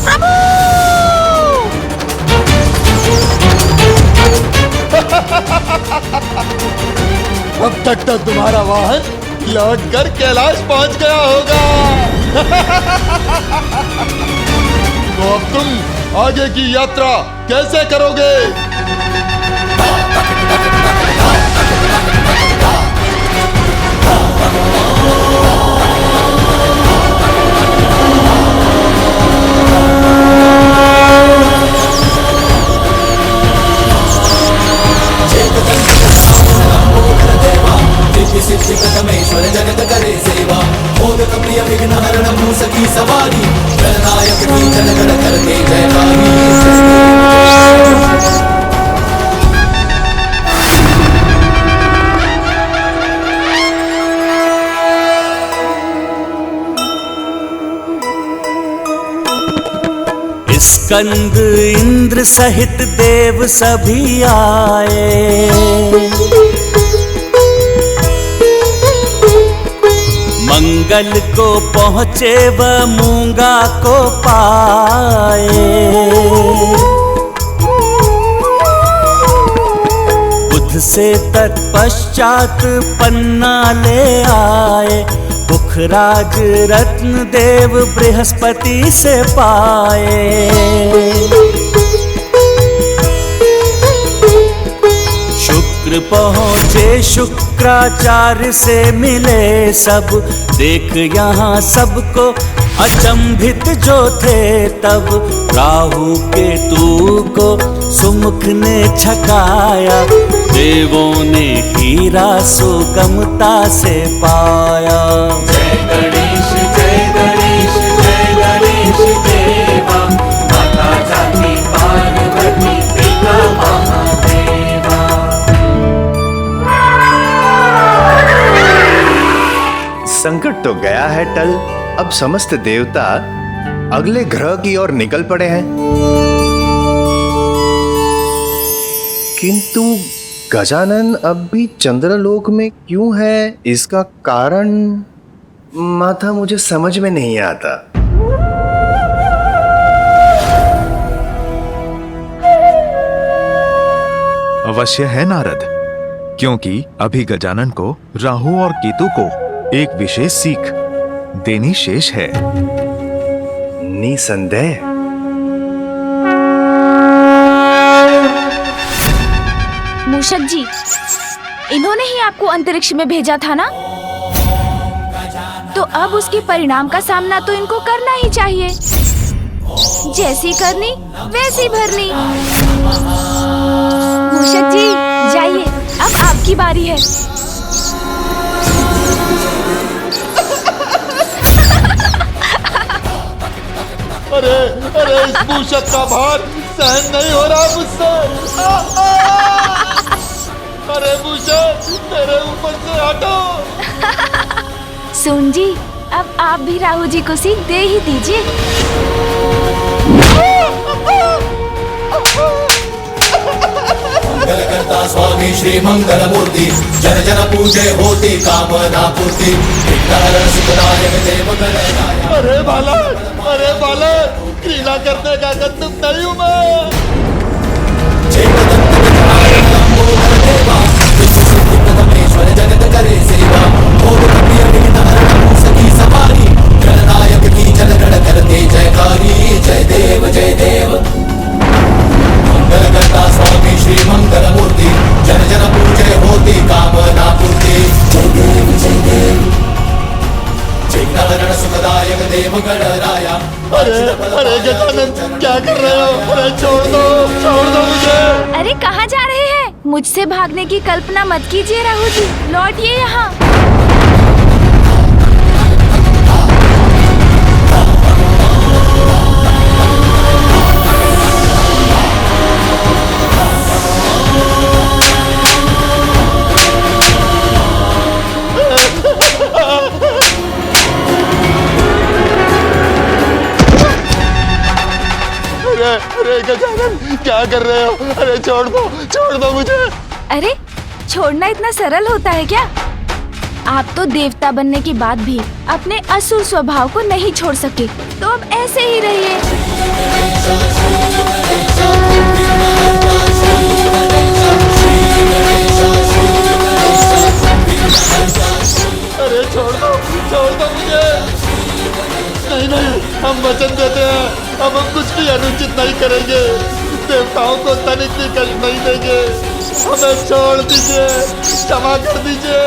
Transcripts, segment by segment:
प्रभु! अब तक तो तुम्हारा वाहन लौटकर कैलाश पहुंच गया होगा। तो अब तुम आगे की यात्रा कैसे करोगे? सिद्धिकतमेश्वर जगत करे सेवा, मोदक प्रिय विघ्न हरण मूसकी सवारी, गणनायक की जनगण करते जयकारी। स्कंद इंद्र सहित देव सभी आए, मंगल को पहुँचे व मूंगा को पाए। बुध से तत्पश्चात पन्ना ले आए, पुखराज रत्न देव बृहस्पति से पाए। शुक्र पहुँचे शुक्राचार्य से मिले सब, देख यहाँ सबको अचंभित जो थे तब। राहु केतु को सुमुख ने छकाया, देवों ने हीरा सुगमता से पाया। जय गणेश जय गणेश जय गणेश देवा, माता जाति पार्वती पिता महादेवा। संकट तो गया है टल, अब समस्त देवता अगले ग्रह की ओर निकल पड़े हैं। किंतु गजानन अब भी चंद्रलोक में क्यों है, इसका कारण माता मुझे समझ में नहीं आता। अवश्य है नारद, क्योंकि अभी गजानन को राहु और केतु को एक विशेष सीख देनी शेष है। निसंदेह। मूषक जी, इन्होंने ही आपको अंतरिक्ष में भेजा था ना? तो अब उसके परिणाम का सामना तो इनको करना ही चाहिए। जैसी करनी वैसी भरनी। मूषक जी जाइए, अब आपकी बारी है। अरे अरे, इस मूषक का भार सहन नहीं हो रहा मुझसे। अरे मूषक, मेरे ऊपर से हटो। सोन जी, अब आप भी राहु जी को सीख दे ही दीजिए। मंगल करता स्वामी श्री मंगल मूर्ति, जन जन पूजे होती कामना पूर्ति, विघ्नहरण सुखदायक देव गणनायक। अरे बालक, क्रीड़ा करने का तुम नहीं हूँ मैं। चेतन गणनायक लंबोदर देवा, विश्व सिद्धिकतमेश्वर जगत करे सेवा, मोदक प्रिय विघ्नहरण मूसकी सवारी, गणनायक की जनगण करते जयकारी। जय देव जय देव। मंगल करता स्वामी श्री मंगल मूर्ति, जन जन पूजे होती कामना पूर्ति। जय देव जय देव। विघ्नहरण सुखदायक देव गणराया। अरे गजानन, क्या कर रहे हो? अरे छोड़ दो मुझे। अरे कहाँ जा रहे हैं? मुझसे भागने की कल्पना मत कीजिए राहु जी, लौटिए यहाँ। अरे गजानन, क्या कर रहे हो? अरे छोड़ दो मुझे। अरे छोड़ना इतना सरल होता है क्या? आप तो देवता बनने के बाद भी अपने असुर स्वभाव को नहीं छोड़ सके, तो अब ऐसे ही रहिए। अरे छोड़ दो मुझे। नहीं, हम वचन देते हैं, अब हम कुछ भी अनुचित नहीं करेंगे, देवताओं को तनिक भी कष्ट नहीं देंगे, हमें छोड़ दीजिए, क्षमा कर दीजिए।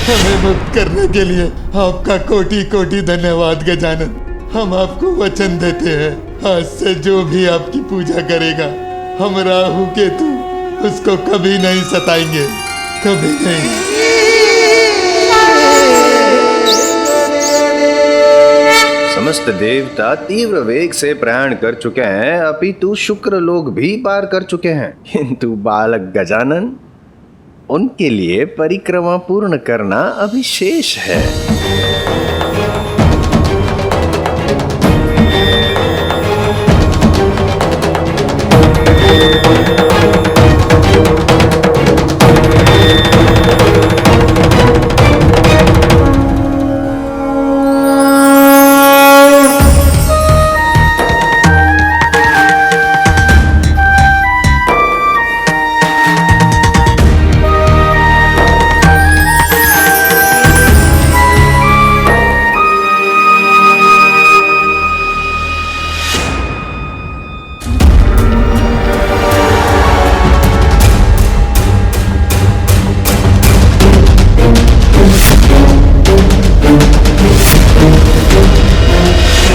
हमें मुक्त करने के लिए आपका कोटि कोटि धन्यवाद गजानन। हम आपको वचन देते हैं, आज से जो भी आपकी पूजा करेगा, हम राहु केतु उसको कभी नहीं सताएंगे, कभी नहीं। समस्त देवता तीव्र वेग से प्रयाण कर चुके हैं, अपितु शुक्र लोग भी पार कर चुके हैं, किंतु बालक गजानन, उनके लिए परिक्रमा पूर्ण करना अभी शेष है।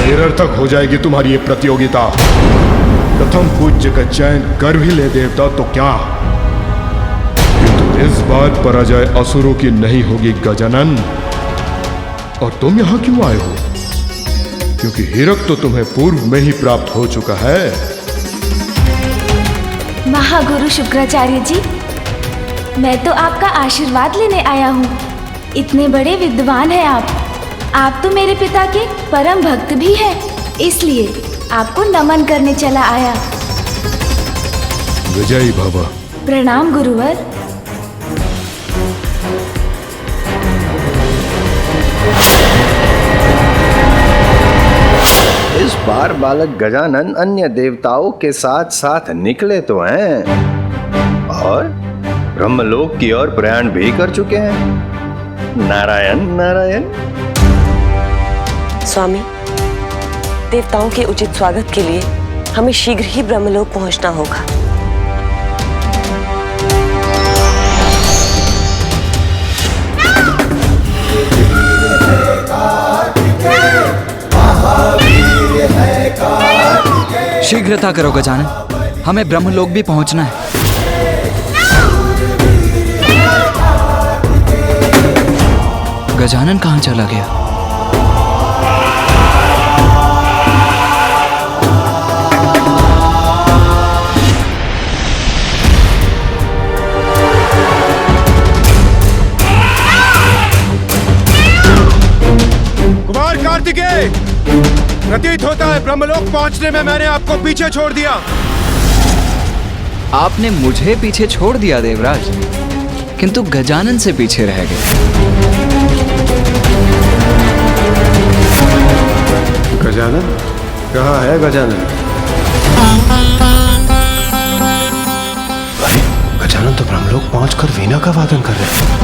निरर्थक हो जाएगी तुम्हारी ये प्रतियोगिता। प्रथम पूज्य का चयन कर भी ले देवता तो क्या, किंतु इस बार पराजय असुरों की नहीं होगी गजानन। और तुम यहां क्यों आए हो? क्योंकि हीरक तो तुम्हें पूर्व में ही प्राप्त हो चुका है। महागुरु शुक्राचार्य जी, मैं तो आपका आशीर्वाद लेने आया हूँ। इतने बड़े विद्वान हैं आप तो मेरे पिता के परम भक्त भी हैं, इसलिए आपको नमन करने चला आया। विजयी भव। प्रणाम गुरुवर। इस बार बालक गजानन अन्य देवताओं के साथ साथ निकले तो हैं और ब्रह्मलोक की ओर प्रयाण भी कर चुके हैं। नारायण नारायण। स्वामी, देवताओं के उचित स्वागत के लिए हमें शीघ्र ही ब्रह्मलोक पहुंचना होगा। शीघ्रता करो गजानन, हमें ब्रह्मलोक भी पहुंचना है। गजानन कहां चला गया? कुमार कार्तिकेय, प्रतीत होता है ब्रह्मलोक पहुंचने में मैंने आपको पीछे छोड़ दिया। आपने मुझे पीछे छोड़ दिया देवराज, किंतु गजानन से पीछे रह गए। गजानन कहाँ है? गजानन? अरे गजानन तो ब्रह्मलोक पहुंचकर वीणा का वादन कर रहे हैं।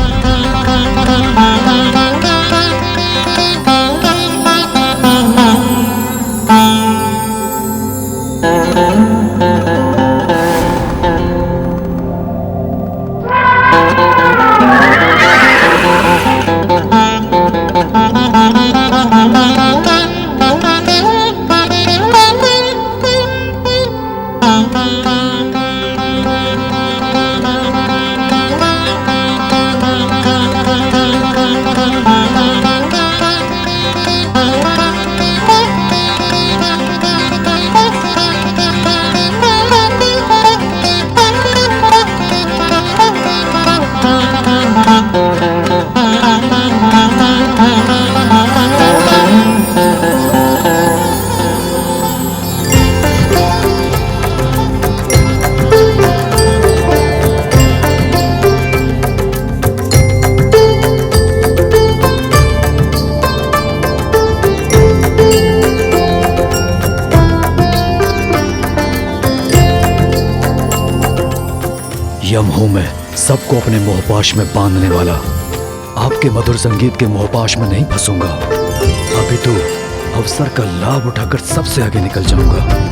यम हूं मैं, सबको अपने मोहपाश में बांधने वाला। आपके मधुर संगीत के मोहपाश में नहीं फंसूंगा। अभी तो अवसर का लाभ उठाकर सबसे आगे निकल जाऊंगा।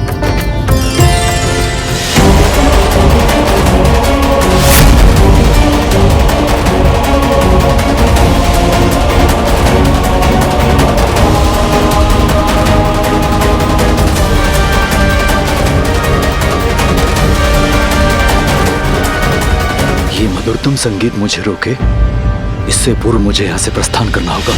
ये मधुरतम संगीत मुझे रोके, इससे पूर्व मुझे यहां से प्रस्थान करना होगा।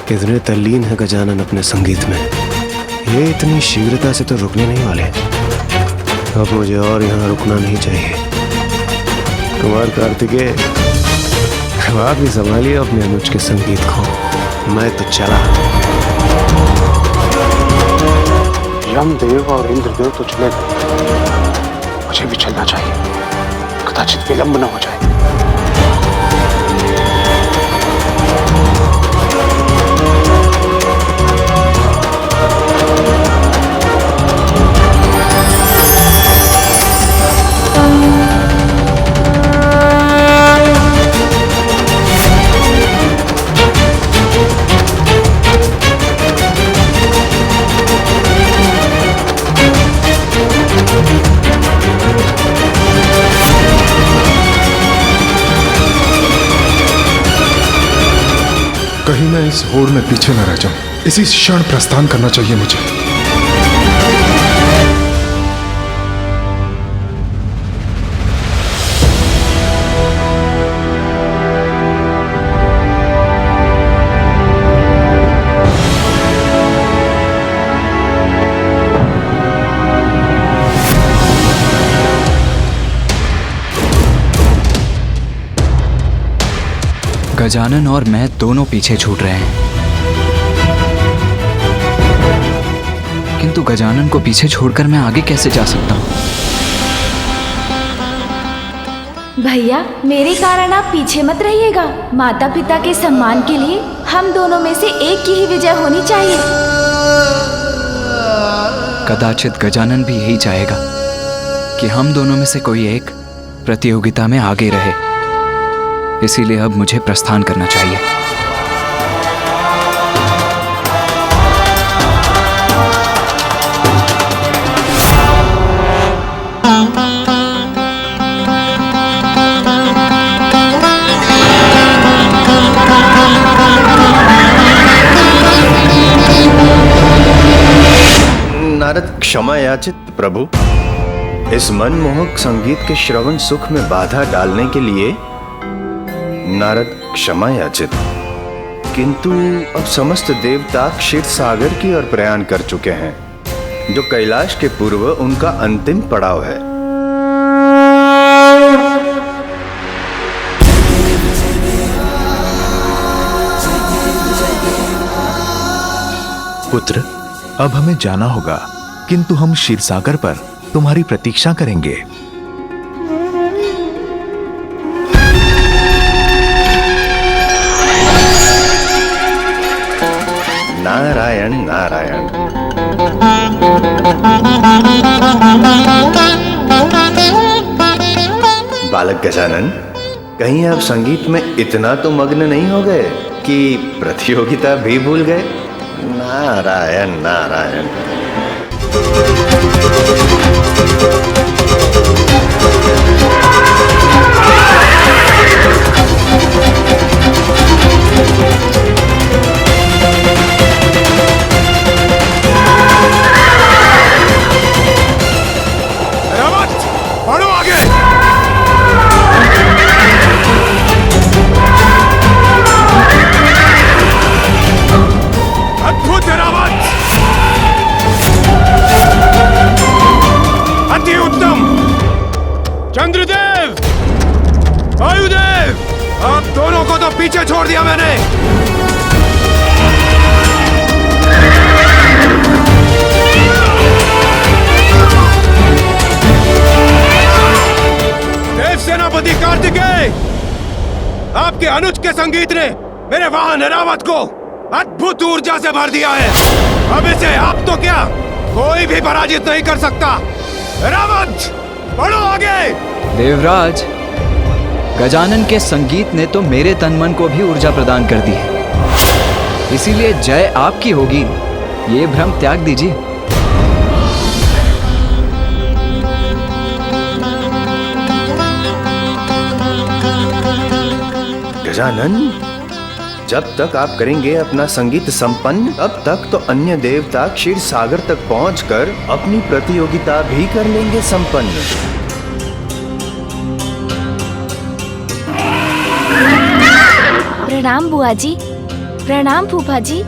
कितने तल्लीन है गजानन अपने संगीत में। ये इतनी शीघ्रता से तो रुकने नहीं वाले। अब मुझे और यहाँ रुकना नहीं चाहिए। कुमार कार्तिकेय, आप भी संभालिए अपने अनुज के संगीत को। मैं तो चला। यमदेव और इंद्रदेव तो चले गए, मुझे भी चलना चाहिए, कदाचित विलंब न हो जाए। कहीं मैं इस होड़ में पीछे न रह जाऊं। इसी क्षण प्रस्थान करना चाहिए मुझे। गजानन और मैं दोनों पीछे छूट रहे हैं, किंतु गजानन को पीछे छोड़कर मैं आगे कैसे जा सकता हूँ? भैया, मेरे कारण आप पीछे मत रहिएगा। माता पिता के सम्मान के लिए हम दोनों में से एक की ही विजय होनी चाहिए। कदाचित गजानन भी यही चाहेगा कि हम दोनों में से कोई एक प्रतियोगिता में आगे रहे। इसीलिए अब मुझे प्रस्थान करना चाहिए। नारद क्षमा याचित प्रभु। इस मनमोहक संगीत के श्रवण सुख में बाधा डालने के लिए नारद क्षमा याचित। किंतु अब समस्त देवता क्षीर सागर की ओर प्रयाण कर चुके हैं, जो कैलाश के पूर्व उनका अंतिम पड़ाव है। पुत्र, अब हमें जाना होगा, किंतु हम क्षीरसागर पर तुम्हारी प्रतीक्षा करेंगे। नारायण नारायण। बालक गजानन, कहीं आप संगीत में इतना तो मग्न नहीं हो गए कि प्रतियोगिता भी भूल गए? नारायण नारायण। बढ़ो आगे। अद्भुत रावत, अति उत्तम। चंद्रदेव, वायुदेव, आप दोनों को तो पीछे छोड़ दिया मैंने। सेनापति कार्तिकेय, आपके अनुज के संगीत ने मेरे वाहन ऐरावत को अद्भुत ऊर्जा से भर दिया है। अब इसे आप तो क्या कोई भी पराजित नहीं कर सकता। ऐरावत, बढ़ो आगे। देवराज, गजानन के संगीत ने तो मेरे तन मन को भी ऊर्जा प्रदान कर दी है, इसीलिए जय आपकी होगी, ये भ्रम त्याग दीजिए। गजानन, जब तक आप करेंगे अपना संगीत संपन्न, तब तक तो अन्य देवता क्षीर सागर तक पहुंचकर अपनी प्रतियोगिता भी कर लेंगे संपन्न। प्रणाम बुआ जी। प्रणाम फूफा जी।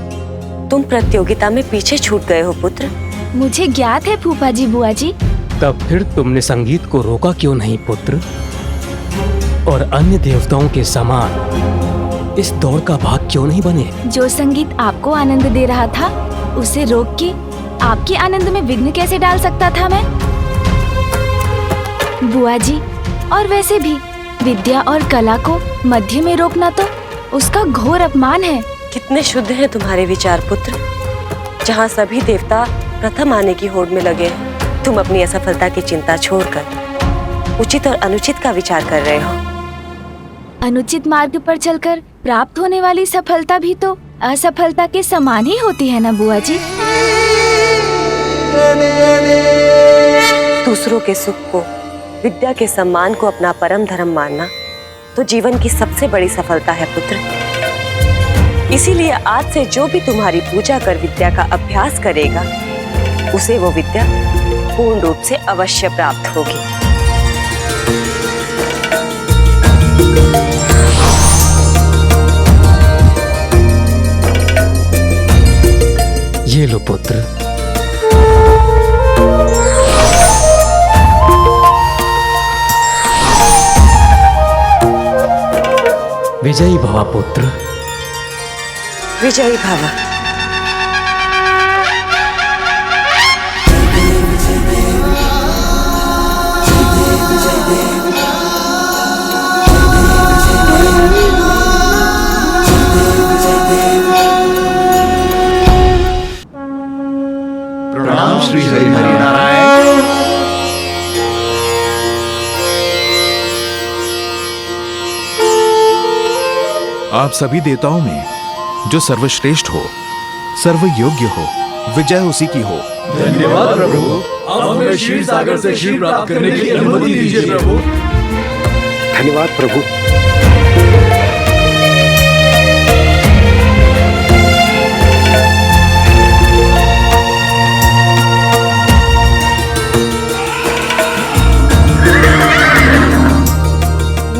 तुम प्रतियोगिता में पीछे छूट गए हो पुत्र। मुझे ज्ञात है फूफा जी बुआ जी। तब फिर तुमने संगीत को रोका क्यों नहीं पुत्र? और अन्य देवताओं के समान इस दौड़ का भाग क्यों नहीं बने? जो संगीत आपको आनंद दे रहा था, उसे रोक के आपके आनंद में विघ्न कैसे डाल सकता था मैं? बुआ जी, और वैसे भी विद्या और कला को मध्य में रोकना तो उसका घोर अपमान है। कितने शुद्ध हैं तुम्हारे विचार पुत्र। जहाँ सभी देवता प्रथम आने की होड़ में लगे हैं, तुम अपनी असफलता की चिंता छोड़कर उचित और अनुचित का विचार कर रहे हो। अनुचित मार्ग पर चलकर प्राप्त होने वाली सफलता भी तो असफलता के समान ही होती है ना बुआ जी। दूसरों के सुख को, विद्या के सम्मान को अपना परम धर्म मानना तो जीवन की सबसे बड़ी सफलता है पुत्र। इसीलिए आज से जो भी तुम्हारी पूजा कर विद्या का अभ्यास करेगा, उसे वो विद्या पूर्ण रूप से अवश्य प्राप्त होगी। ये लो पुत्र। विजयी भवा पुत्र। विजयी भवा। प्रणाम श्री हरि नारायण। आप सभी देवताओं में जो सर्वश्रेष्ठ हो, सर्वयोग्य हो, विजय उसी की हो। धन्यवाद प्रभु। अब हमें क्षीर सागर से क्षीर प्राप्त करने की अनुमति दीजिए प्रभु। धन्यवाद प्रभु।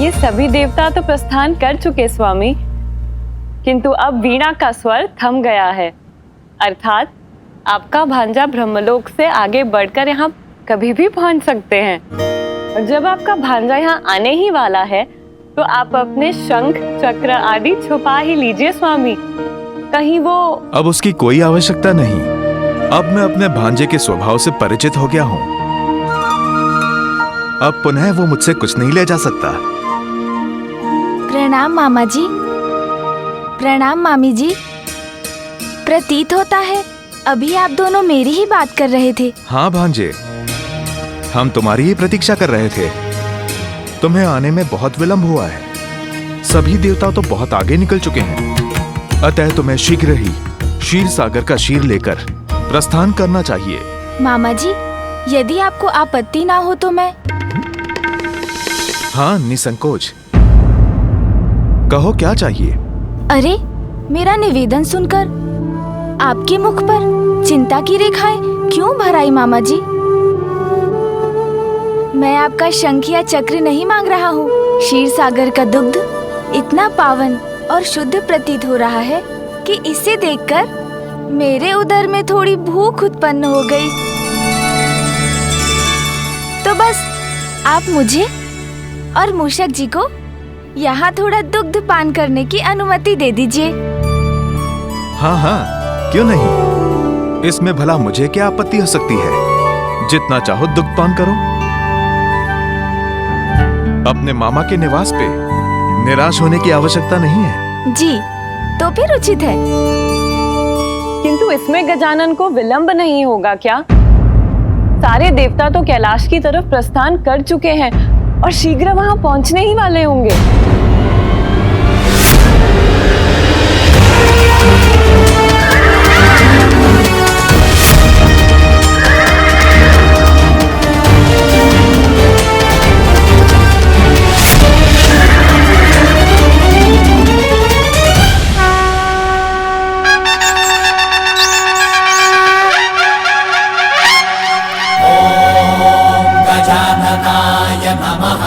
ये सभी देवता तो प्रस्थान कर चुके स्वामी, किंतु अब वीणा का स्वर थम गया है, अर्थात आपका भांजा ब्रह्मलोक से आगे बढ़कर यहाँ कभी भी पहुँच सकते हैं। और जब आपका भांजा यहाँ आने ही वाला है, तो आप अपने शंख चक्र आदि छुपा ही लीजिए स्वामी, कहीं वो। अब उसकी कोई आवश्यकता नहीं। अब मैं अपने भांजे के स्वभाव से परिचित हो गया हूँ। अब पुनः वो मुझसे कुछ नहीं ले जा सकता। प्रणाम मामा जी। प्रणाम मामी जी। प्रतीत होता है अभी आप दोनों मेरी ही बात कर रहे थे। हाँ भांजे, हम तुम्हारी ही प्रतीक्षा कर रहे थे। तुम्हें आने में बहुत विलंब हुआ है। सभी देवता तो बहुत आगे निकल चुके हैं, अतः तुम्हें शीघ्र ही क्षीर सागर का क्षीर लेकर प्रस्थान करना चाहिए। मामा जी, यदि आपको आपत्ति ना हो तो मैं। हाँ, निसंकोच कहो, क्या चाहिए? अरे, मेरा निवेदन सुनकर आपके मुख पर चिंता की रेखाएं क्यों भर आई मामा जी? मैं आपका शंख या चक्र नहीं मांग रहा हूँ। क्षीर सागर का दुग्ध इतना पावन और शुद्ध प्रतीत हो रहा है कि इसे देखकर मेरे उदर में थोड़ी भूख उत्पन्न हो गई। तो बस आप मुझे और मूषक जी को यहाँ थोड़ा दुग्ध पान करने की अनुमति दे दीजिए। हाँ हाँ, क्यों नहीं। इसमें भला मुझे क्या आपत्ति हो सकती है। जितना चाहो दुग्ध पान करो। अपने मामा के निवास पे निराश होने की आवश्यकता नहीं है। जी, तो फिर उचित है। किंतु इसमें गजानन को विलंब नहीं होगा क्या? सारे देवता तो कैलाश की तरफ प्रस्थान कर चुके हैं और शीघ्र वहां पहुंचने ही वाले होंगे। गजाननाय नमः।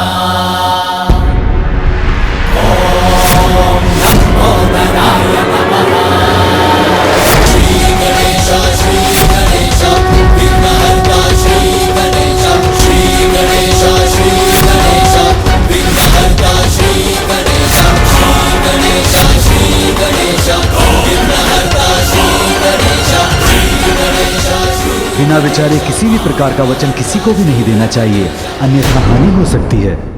ॐ लंबोदराय नमः। श्री गणेश विघ्नहर्ता श्री गणेश, श्री गणेश विघ्नहर्ता श्री गणेश, श्री गणेश विघ्नहर्ता श्री गणेश, श्री गणेश। बिना विचारे किसी भी प्रकार का वचन किसी को भी नहीं देना चाहिए, अन्यथा हानि हो सकती है।